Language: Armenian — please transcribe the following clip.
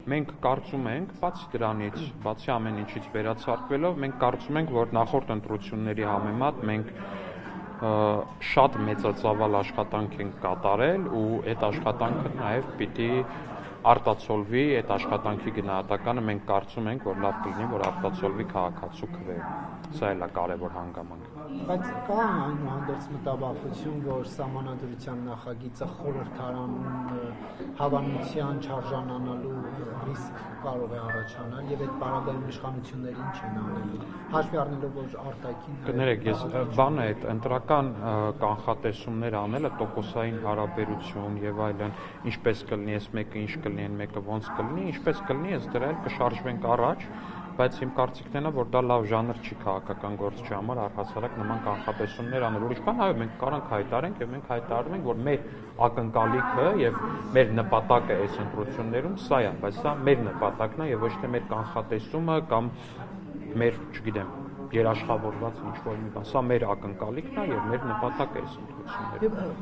Մենք կարծում ենք, բացի ամեն ինչից վերացարկվելով, մենք կարծում ենք, որ նախորդ ընտրությունների համեմատ մենք շատ մեծածավալ աշխատանք ենք կատարել ու այդ աշխատանքը նաև պիտի արտացոլվի, այդ աշխատանքի գնահատականը մենք կարծում ենք, որ լավ կլինի, որ արտացոլվի քաղաքացու քվեում։ Սա էլ է կարևոր հանգամանք։ Բայց կա այնուհանդերձ մտավախություն, որ Սահմանադրության նախագիծը խորհրդարանում հավանության չարժանանալու ռիսկ կարող է առաջանալ եւ այդ պարագայում իշխանությունները ինչ են անելու։ Հաշվի առնելով, որ արտաքին Կներեք, ես բանը այդ ընտրական կանխատեսումներ անելը տոկոսային հարաբերություն եւ այլն, ինչպես կլինի, այս մեկը ինչ կլինի, այն մեկը ոնց կլինի, ինչպես կլինի, ես դրա էլ կշարժվենք առաջ, բայց իմ կարծիքն է, որ դա լավ ժանր չի քաղաքական գործչի համար առհասարակ նման կանխատեսումներ անել։ Ուրիշ բան, այո, մենք կարող հայտարենք եւ մենք հայտարարում ենք, որ մեր ակնկալիքը եւ մեր նպատակը այս ընտրություններում սա է, բայց սա մեր նպատակն է եւ ոչ թե մեր կանխատեսումը կամ մեր, չգիտեմ, երաշխավորված ինչ-որ մի բան։ Սա մեր ակնկալիքն է եւ մեր նպատակը այս ընտրություններում։